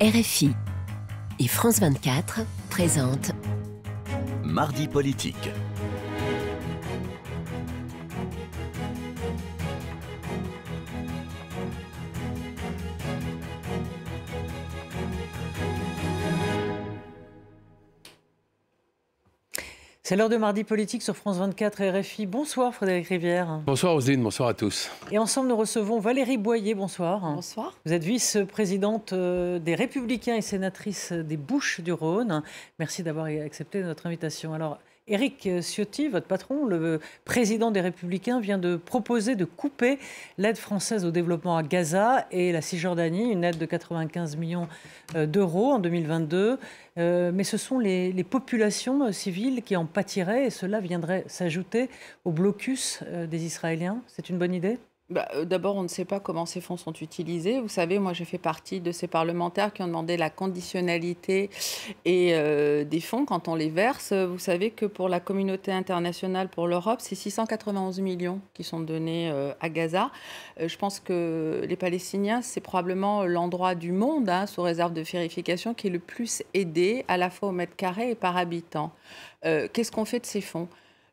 RFI et France 24 présentent Mardi politique. C'est l'heure de Mardi politique sur France 24 et RFI. Bonsoir Frédéric Rivière. Bonsoir Roselyne, bonsoir à tous. Et ensemble nous recevons Valérie Boyer, bonsoir. Bonsoir. Vous êtes vice-présidente des Républicains et sénatrice des Bouches-du-Rhône. Merci d'avoir accepté notre invitation. Alors, Éric Ciotti, votre patron, le président des Républicains, vient de proposer de couper l'aide française au développement à Gaza et la Cisjordanie, une aide de 95 millions d'euros en 2022. Mais ce sont les populations civiles qui en pâtiraient et cela viendrait s'ajouter au blocus des Israéliens. C'est une bonne idée ? D'abord, on ne sait pas comment ces fonds sont utilisés. Vous savez, moi, j'ai fait partie de ces parlementaires qui ont demandé la conditionnalité et des fonds quand on les verse. Vous savez que pour la communauté internationale, pour l'Europe, c'est 691 millions qui sont donnés à Gaza. Je pense que les Palestiniens, c'est probablement l'endroit du monde, sous réserve de vérification, qui est le plus aidé, à la fois au mètre carré et par habitant. Qu'est-ce qu'on fait de ces fonds ?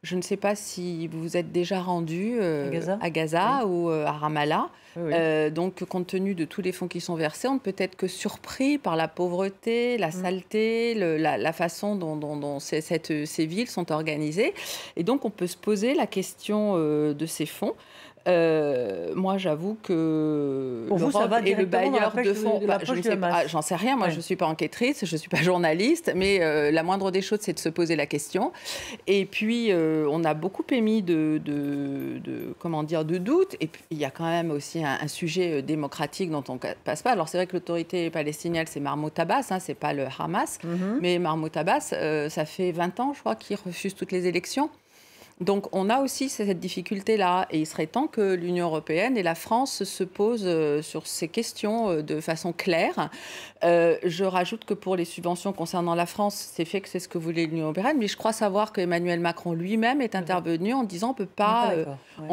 Je ne sais pas si vous vous êtes déjà rendu à Gaza oui. ou à Ramallah. Oui. Donc, compte tenu de tous les fonds qui sont versés, on ne peut être que surpris par la pauvreté, la saleté, la façon dont ces villes sont organisées. Et donc, on peut se poser la question de ces fonds. Moi, j'avoue que l'Europe est le bailleur de fonds. J'en sais rien. Moi, je ne suis pas enquêtrice, je ne suis pas journaliste, mais la moindre des choses, c'est de se poser la question. Et puis, on a beaucoup émis de doutes. Et puis, il y a quand même aussi un sujet démocratique dont on ne passe pas. Alors, c'est vrai que l'autorité palestinienne, c'est Mahmoud Abbas, c'est pas le Hamas. Mais Mahmoud Abbas, ça fait 20 ans, je crois, qu'il refuse toutes les élections. Donc, on a aussi cette difficulté-là. Et il serait temps que l'Union européenne et la France se posent sur ces questions de façon claire. Je rajoute que pour les subventions concernant la France, c'est fait que c'est ce que voulait l'Union européenne. Mais je crois savoir qu'Emmanuel Macron lui-même est intervenu en disant on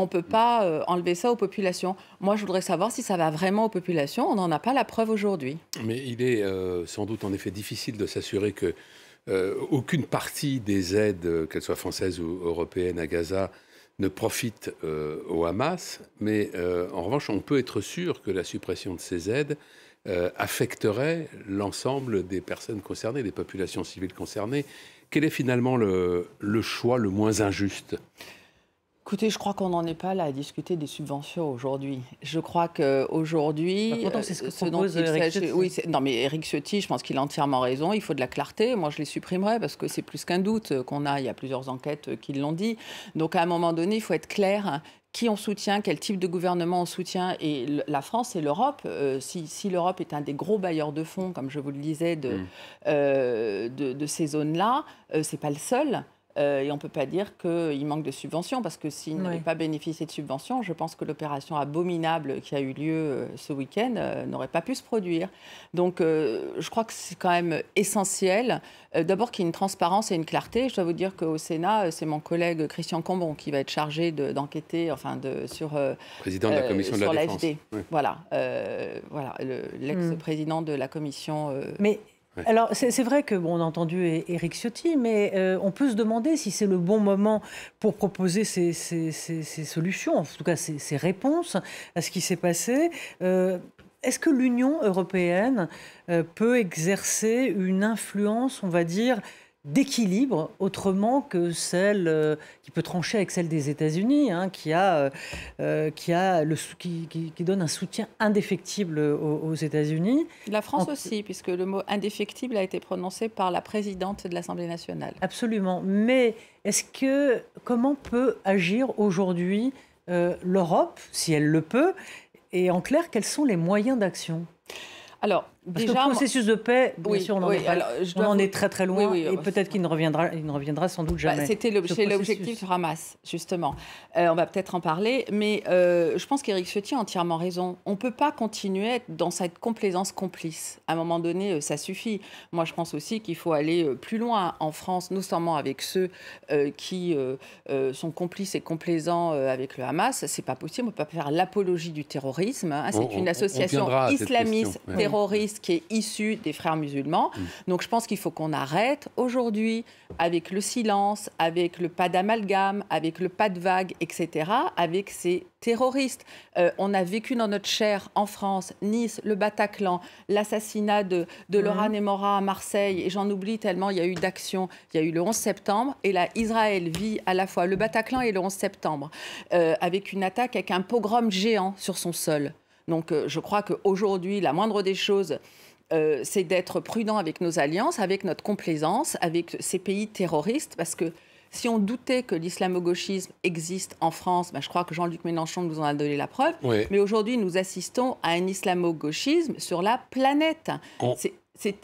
ne peut pas enlever ça aux populations. Moi, je voudrais savoir si ça va vraiment aux populations. On n'en a pas la preuve aujourd'hui. Mais il est sans doute en effet difficile de s'assurer que aucune partie des aides, qu'elles soient françaises ou européennes à Gaza, ne profite au Hamas. Mais en revanche, on peut être sûr que la suppression de ces aides affecterait l'ensemble des personnes concernées, des populations civiles concernées. Quel est finalement le choix le moins injuste ? Écoutez, je crois qu'on n'en est pas là à discuter des subventions aujourd'hui. Je crois qu'aujourd'hui... Pourtant, c'est ce que propose Éric Ciotti. Oui, non, mais Éric Ciotti, je pense qu'il a entièrement raison. Il faut de la clarté. Moi, je les supprimerai parce que c'est plus qu'un doute qu'on a. Il y a plusieurs enquêtes qui l'ont dit. Donc, à un moment donné, il faut être clair. Qui on soutient, quel type de gouvernement on soutient, et la France et l'Europe, si l'Europe est un des gros bailleurs de fonds, comme je vous le disais, de ces zones-là, c'est pas le seul. Et on ne peut pas dire qu'il manque de subventions, parce que s'il n'avait pas bénéficié de subventions, je pense que l'opération abominable qui a eu lieu ce week-end n'aurait pas pu se produire. Donc je crois que c'est quand même essentiel, d'abord qu'il y ait une transparence et une clarté. Je dois vous dire qu'au Sénat, c'est mon collègue Christian Cambon qui va être chargé d'enquêter sur président de la commission de la Défense. Oui. Voilà, l'ex-président de la commission... Mais... Alors, c'est vrai qu'on a entendu Éric Ciotti, mais on peut se demander si c'est le bon moment pour proposer ces solutions, en tout cas ces réponses à ce qui s'est passé. Est-ce que l'Union européenne peut exercer une influence, on va dire, d'équilibre, autrement que celle qui peut trancher avec celle des États-Unis, qui donne un soutien indéfectible aux États-Unis. La France aussi, puisque le mot indéfectible a été prononcé par la présidente de l'Assemblée nationale. Absolument. Mais comment peut agir aujourd'hui l'Europe, si elle le peut, et en clair, quels sont les moyens d'action ? Alors, parce que le processus de paix, bien sûr, on en est très très loin, et peut-être qu'il ne reviendra sans doute jamais. C'était l'objectif du Hamas, justement. On va peut-être en parler, mais je pense qu'Éric Ciotti a entièrement raison. On ne peut pas continuer à être dans cette complaisance complice. À un moment donné, ça suffit. Moi, je pense aussi qu'il faut aller plus loin. En France, notamment avec ceux qui sont complices et complaisants avec le Hamas, c'est pas possible. On ne peut pas faire l'apologie du terrorisme. C'est une association islamiste terroriste terroriste qui est issu des frères musulmans. Donc je pense qu'il faut qu'on arrête aujourd'hui avec le silence, avec le pas d'amalgame, avec le pas de vague, etc., avec ces terroristes. On a vécu dans notre chair en France, Nice, le Bataclan, l'assassinat de Laura Nemora à Marseille, et j'en oublie tellement il y a eu d'actions. Il y a eu le 11 septembre, et là, Israël vit à la fois le Bataclan et le 11 septembre, avec une attaque, avec un pogrom géant sur son sol. Donc je crois qu'aujourd'hui, la moindre des choses, c'est d'être prudent avec nos alliances, avec notre complaisance, avec ces pays terroristes, parce que si on doutait que l'islamo-gauchisme existe en France, ben je crois que Jean-Luc Mélenchon nous en a donné la preuve, oui. Mais aujourd'hui, nous assistons à un islamo-gauchisme sur la planète. C'était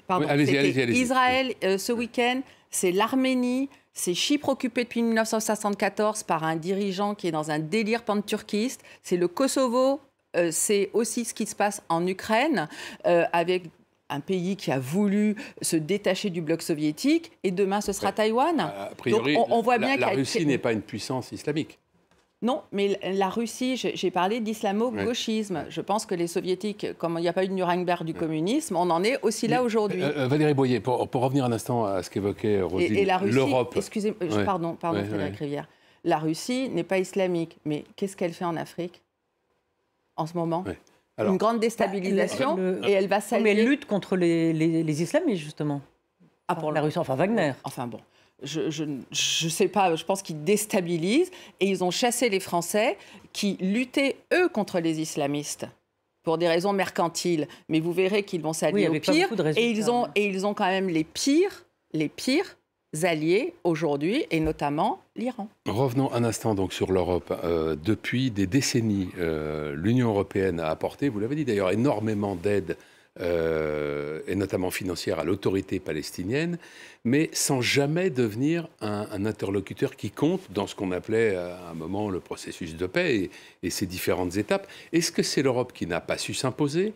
Israël ce week-end, c'est l'Arménie, c'est Chypre occupée depuis 1974 par un dirigeant qui est dans un délire panturquiste, c'est le Kosovo, c'est aussi ce qui se passe en Ukraine, avec un pays qui a voulu se détacher du bloc soviétique, et demain ce sera Taïwan. A priori, donc on voit bien la Russie n'est pas une puissance islamique. Non, mais la Russie, j'ai parlé d'islamo-gauchisme. Ouais. Je pense que les soviétiques, comme il n'y a pas eu de Nuremberg du communisme, on en est aussi là aujourd'hui. Valérie Boyer, pour revenir un instant à ce qu'évoquait Roselyne, et la Russie, l'Europe... Excusez-moi, pardon Frédéric Rivière. La Russie n'est pas islamique, mais qu'est-ce qu'elle fait en Afrique en ce moment ? Alors, une grande déstabilisation, et elle va s'allier... Mais elle lutte contre les islamistes, justement. Ah, pour la Russie, enfin Wagner. Enfin bon, je sais pas, je pense qu'ils déstabilisent, et ils ont chassé les Français qui luttaient, eux, contre les islamistes, pour des raisons mercantiles. Mais vous verrez qu'ils vont s'allier au pire, et ils ont quand même les pires alliés aujourd'hui, et notamment l'Iran. Revenons un instant donc sur l'Europe. Depuis des décennies, l'Union européenne a apporté, vous l'avez dit d'ailleurs, énormément d'aide, et notamment financière, à l'autorité palestinienne, mais sans jamais devenir un interlocuteur qui compte dans ce qu'on appelait à un moment le processus de paix et ses différentes étapes. Est-ce que c'est l'Europe qui n'a pas su s'imposer ?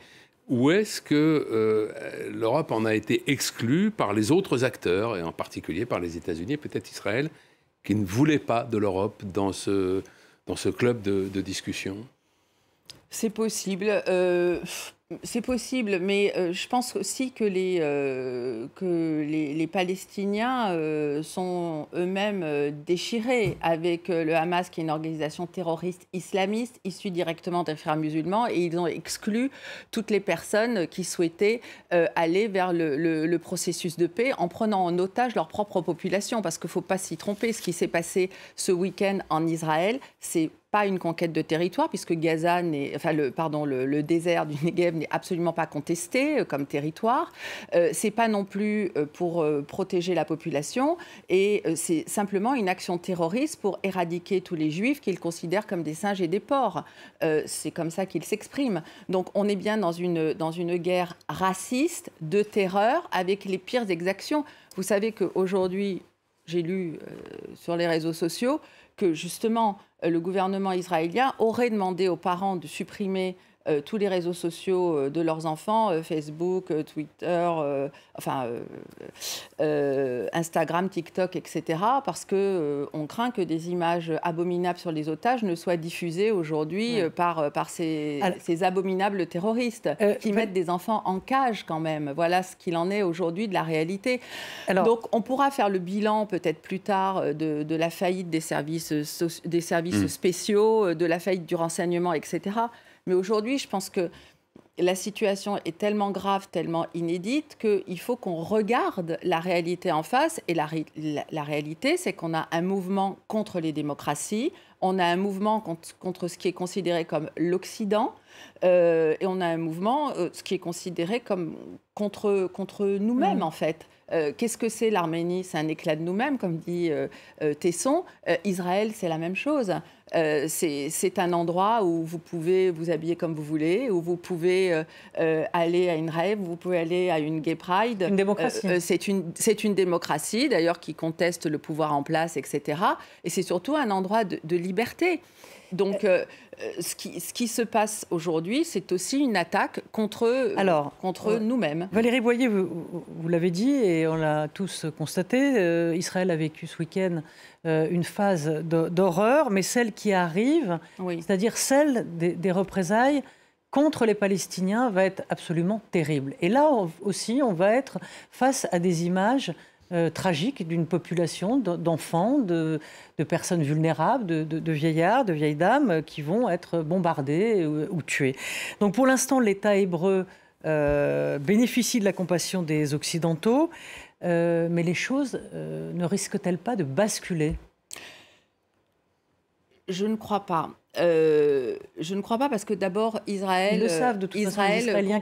Ou est-ce que l'Europe en a été exclue par les autres acteurs, et en particulier par les États-Unis et peut-être Israël, qui ne voulaient pas de l'Europe dans ce club de discussion ? C'est possible. C'est possible, mais je pense aussi que les Palestiniens sont eux-mêmes déchirés avec le Hamas, qui est une organisation terroriste islamiste issue directement des frères musulmans, et ils ont exclu toutes les personnes qui souhaitaient aller vers le processus de paix en prenant en otage leur propre population, parce qu'il ne faut pas s'y tromper. Ce qui s'est passé ce week-end en Israël, c'est pas une conquête de territoire, puisque Gaza le désert du Negev n'est absolument pas contesté comme territoire. C'est pas non plus pour protéger la population, et c'est simplement une action terroriste pour éradiquer tous les juifs qu'ils considèrent comme des singes et des porcs. C'est comme ça qu'ils s'expriment. Donc on est bien dans une guerre raciste, de terreur, avec les pires exactions. Vous savez qu'aujourd'hui, j'ai lu sur les réseaux sociaux que justement le gouvernement israélien aurait demandé aux parents de supprimer tous les réseaux sociaux de leurs enfants, Facebook, Twitter, Instagram, TikTok, etc., parce qu'on craint que des images abominables sur les otages ne soient diffusées aujourd'hui par ces abominables terroristes qui mettent des enfants en cage quand même. Voilà ce qu'il en est aujourd'hui de la réalité. Donc on pourra faire le bilan peut-être plus tard de la faillite des services spéciaux, de la faillite du renseignement, etc., mais aujourd'hui, je pense que la situation est tellement grave, tellement inédite, qu'il faut qu'on regarde la réalité en face. Et la réalité, c'est qu'on a un mouvement contre les démocraties, on a un mouvement contre ce qui est considéré comme l'Occident, et on a un mouvement, ce qui est considéré comme contre nous-mêmes, en fait. Qu'est-ce que c'est l'Arménie ? C'est un éclat de nous-mêmes, comme dit Tesson. Israël, c'est la même chose. C'est un endroit où vous pouvez vous habiller comme vous voulez, où vous pouvez aller à une rave, vous pouvez aller à une gay pride. Une démocratie. C'est une démocratie, d'ailleurs, qui conteste le pouvoir en place, etc. Et c'est surtout un endroit de liberté. Donc, ce qui se passe aujourd'hui, c'est aussi une attaque contre nous-mêmes. Valérie Boyer, vous l'avez dit et on l'a tous constaté, Israël a vécu ce week-end une phase d'horreur, mais celle qui arrive, c'est-à-dire celle des représailles contre les Palestiniens va être absolument terrible. Et là aussi, on va être face à des images tragiques d'une population d'enfants, de personnes vulnérables, de vieillards, de vieilles dames qui vont être bombardés ou tués. Donc pour l'instant, l'État hébreu bénéficie de la compassion des Occidentaux, mais les choses ne risquent-elles pas de basculer ? Je ne crois pas. Je ne crois pas parce que d'abord, Israël, ils le savent, de toute façon, les Israéliens,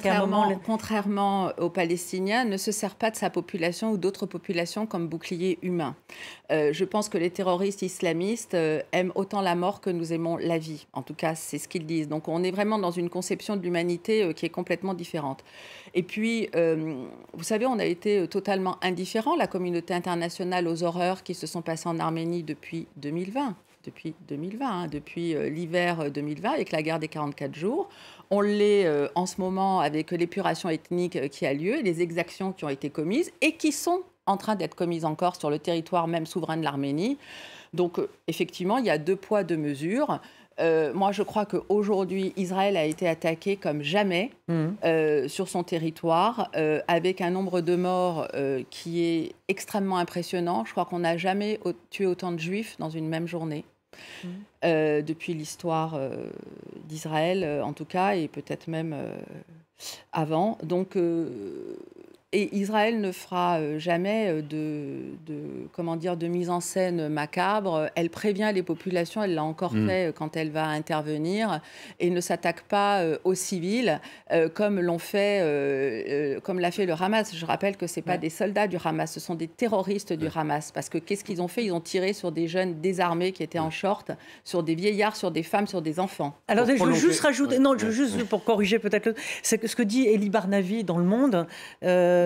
contrairement aux Palestiniens, ne se sert pas de sa population ou d'autres populations comme bouclier humain. Je pense que les terroristes islamistes aiment autant la mort que nous aimons la vie. En tout cas, c'est ce qu'ils disent. Donc on est vraiment dans une conception de l'humanité qui est complètement différente. Et puis, vous savez, on a été totalement indifférents, la communauté internationale, aux horreurs qui se sont passées en Arménie depuis 2020. Depuis l'hiver 2020, avec la guerre des 44 jours. On l'est en ce moment avec l'épuration ethnique qui a lieu, les exactions qui ont été commises et qui sont en train d'être commises encore sur le territoire même souverain de l'Arménie. Donc, effectivement, il y a 2 poids, 2 mesures. Moi, je crois qu'aujourd'hui, Israël a été attaqué comme jamais sur son territoire, avec un nombre de morts qui est extrêmement impressionnant. Je crois qu'on n'a jamais tué autant de Juifs dans une même journée. Depuis l'histoire d'Israël, en tout cas, et peut-être même avant. Donc, et Israël ne fera jamais de mise en scène macabre. Elle prévient les populations, elle l'a encore fait quand elle va intervenir, et ne s'attaque pas aux civils comme l'a fait le Hamas. Je rappelle que ce n'est pas des soldats du Hamas, ce sont des terroristes du Hamas. Parce que qu'est-ce qu'ils ont fait? Ils ont tiré sur des jeunes désarmés qui étaient en short, sur des vieillards, sur des femmes, sur des enfants. Alors, je veux juste rajouter, juste pour corriger peut-être, c'est ce que dit Eli Barnavi dans Le Monde,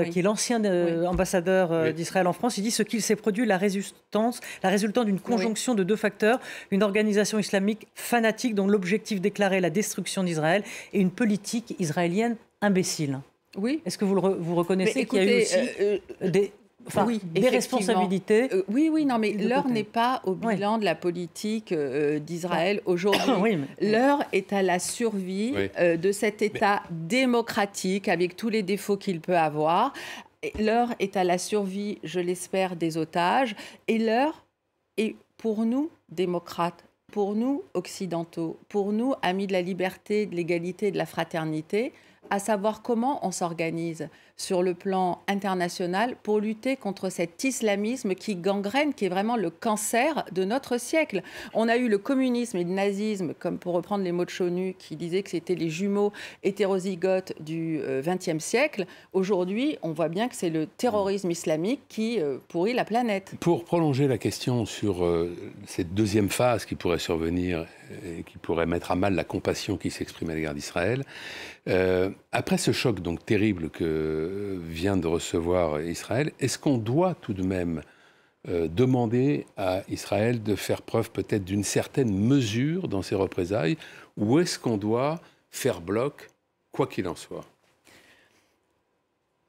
qui est l'ancien ambassadeur d'Israël en France. Il dit ce qu'il s'est produit, la résultant d'une conjonction de 2 facteurs, une organisation islamique fanatique dont l'objectif déclaré est la destruction d'Israël et une politique israélienne imbécile. Oui. Est-ce que vous reconnaissez qu'il y a eu aussi des responsabilités? Non, mais l'heure n'est pas au bilan de la politique d'Israël aujourd'hui. L'heure est à la survie de cet État démocratique avec tous les défauts qu'il peut avoir. L'heure est à la survie, je l'espère, des otages. Et l'heure est pour nous, démocrates, pour nous, occidentaux, pour nous, amis de la liberté, de l'égalité et de la fraternité, à savoir comment on s'organise sur le plan international pour lutter contre cet islamisme qui gangrène, qui est vraiment le cancer de notre siècle. On a eu le communisme et le nazisme, comme pour reprendre les mots de Chonu, qui disaient que c'était les jumeaux hétérozygotes du XXe siècle. Aujourd'hui, on voit bien que c'est le terrorisme islamique qui pourrit la planète. Pour prolonger la question sur cette deuxième phase qui pourrait survenir et qui pourrait mettre à mal la compassion qui s'exprime à l'égard d'Israël, après ce choc donc terrible que vient de recevoir Israël, est-ce qu'on doit tout de même demander à Israël de faire preuve peut-être d'une certaine mesure dans ses représailles, ou est-ce qu'on doit faire bloc, quoi qu'il en soit?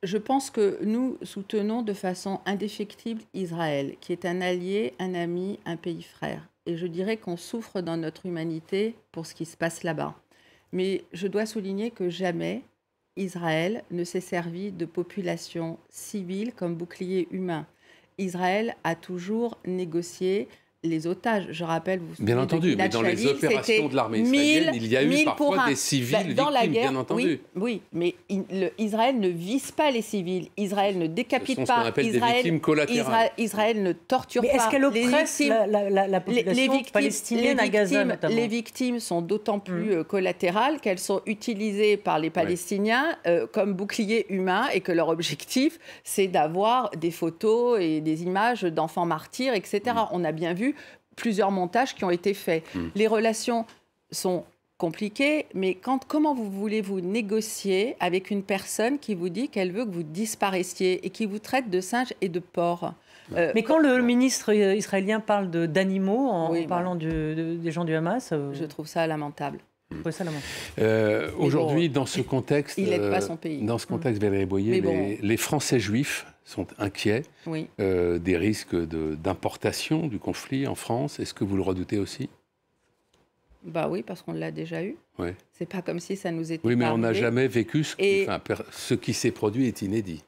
Je pense que nous soutenons de façon indéfectible Israël, qui est un allié, un ami, un pays frère. Et je dirais qu'on souffre dans notre humanité pour ce qui se passe là-bas. Mais je dois souligner que jamais Israël ne s'est servi de population civile comme bouclier humain. Israël a toujours négocié les otages. Je rappelle, vous bien entendu, mais dans les opérations de l'armée israélienne, il y a eu parfois des civils dans victimes, la guerre, bien entendu. Oui, mais Israël ne vise pas les civils. Israël ne décapite pas. Israël ne torture pas. Mais est-ce qu'elle oppresse la population palestinienne à Gaza, notamment? Les victimes sont d'autant plus collatérales qu'elles sont utilisées par les Palestiniens comme boucliers humains et que leur objectif, c'est d'avoir des photos et des images d'enfants martyrs, etc. On a bien vu plusieurs montages qui ont été faits. Les relations sont compliquées, mais comment voulez-vous négocier avec une personne qui vous dit qu'elle veut que vous disparaissiez et qui vous traite de singes et de porcs? Mais quand le ministre israélien parle d'animaux en parlant des gens du Hamas... Je trouve ça lamentable. Aujourd'hui, dans ce contexte, il n'aide pas son pays. Dans ce contexte, Valérie Boyer, les Français juifs sont inquiets des risques d'importation du conflit en France. Est-ce que vous le redoutez aussi? Bah oui, parce qu'on l'a déjà eu. Ouais. C'est pas comme si ça nous était Oui, mais pas on n'a arrivé. jamais vécu Et- ce qui s'est produit est inédit.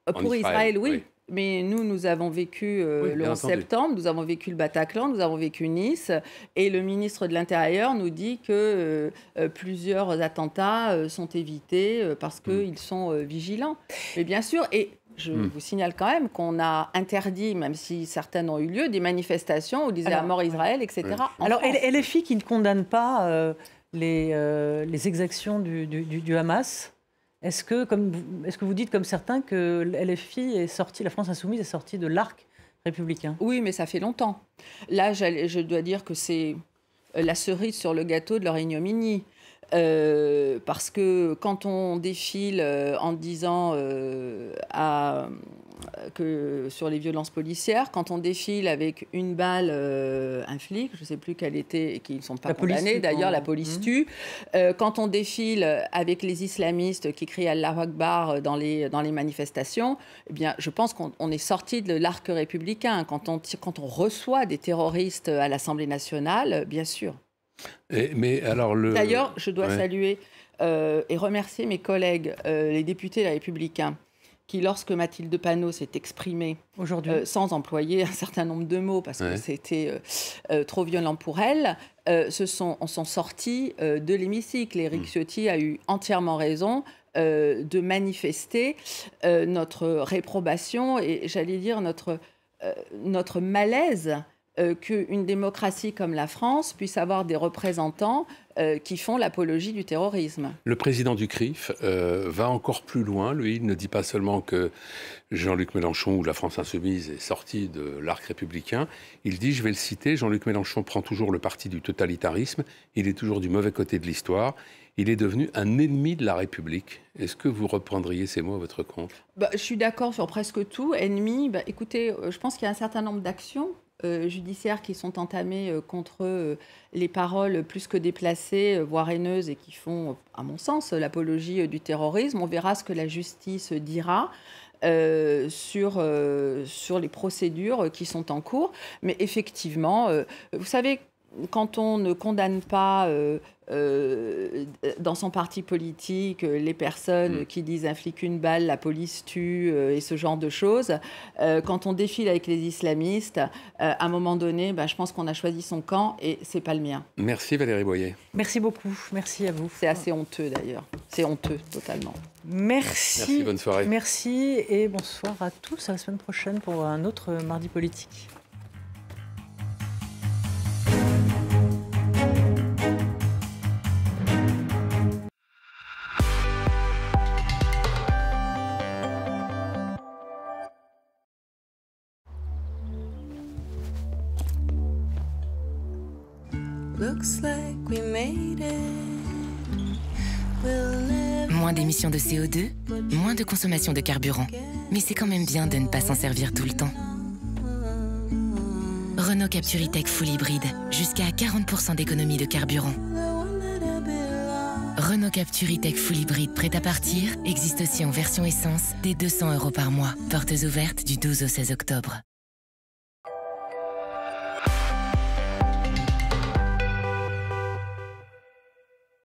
Pour Israël, oui. Mais nous avons vécu Oui, le bien 11 entendu. septembre, nous avons vécu le Bataclan, nous avons vécu Nice, et le ministre de l'Intérieur nous dit que plusieurs attentats sont évités parce qu'ils sont vigilants. Mais bien sûr, et je vous signale quand même qu'on a interdit, même si certaines ont eu lieu, des manifestations où on disait à mort Israël, etc. Ouais. en Alors, France. LFI qui ne condamne pas les exactions du Hamas, est-ce que vous dites, comme certains, que LFI est sorti, la France Insoumise est sortie de l'arc républicain? Oui, mais ça fait longtemps. Là, je dois dire que c'est la cerise sur le gâteau de leur ignominie. Parce que quand on défile en disant que sur les violences policières, quand on défile avec une balle, un flic, je ne sais plus quel était, et qui ne sont pas condamnés, d'ailleurs, la police tue. Quand on défile avec les islamistes qui crient Allahu Akbar dans les manifestations, eh bien, je pense qu'on est sorti de l'arc républicain. Quand on reçoit des terroristes à l'Assemblée nationale, bien sûr. D'ailleurs, je dois saluer et remercier mes collègues, les députés Les Républicains, qui, lorsque Mathilde Panot s'est exprimée, sans employer un certain nombre de mots, parce que c'était trop violent pour elle, sont sortis de l'hémicycle. Éric Ciotti a eu entièrement raison de manifester notre réprobation et, j'allais dire, notre malaise qu'une démocratie comme la France puisse avoir des représentants qui font l'apologie du terrorisme. Le président du CRIF va encore plus loin. Lui, il ne dit pas seulement que Jean-Luc Mélenchon ou la France Insoumise est sorti de l'arc républicain. Il dit, je vais le citer, Jean-Luc Mélenchon prend toujours le parti du totalitarisme. Il est toujours du mauvais côté de l'histoire. Il est devenu un ennemi de la République. Est-ce que vous reprendriez ces mots à votre compte? Je suis d'accord sur presque tout. Ennemi, écoutez, je pense qu'il y a un certain nombre d'actions judiciaires qui sont entamées contre les paroles plus que déplacées, voire haineuses, et qui font, à mon sens, l'apologie du terrorisme. On verra ce que la justice dira sur les procédures qui sont en cours. Mais effectivement, vous savez, quand on ne condamne pas dans son parti politique les personnes qui disent un flic une balle, la police tue et ce genre de choses, quand on défile avec les islamistes, à un moment donné, je pense qu'on a choisi son camp et c'est pas le mien. Merci Valérie Boyer. Merci beaucoup, merci à vous. C'est assez honteux d'ailleurs, c'est honteux totalement. Merci. Merci, bonne soirée. Merci et bonsoir à tous, à la semaine prochaine pour un autre Mardi Politique. Moins d'émissions de CO2, moins de consommation de carburant. Mais c'est quand même bien de ne pas s'en servir tout le temps. Renault Captur E-Tech Full Hybride, jusqu'à 40% d'économie de carburant. Renault Captur E-Tech Full Hybride prêt à partir existe aussi en version essence dès 200 € par mois. Portes ouvertes du 12 au 16 octobre.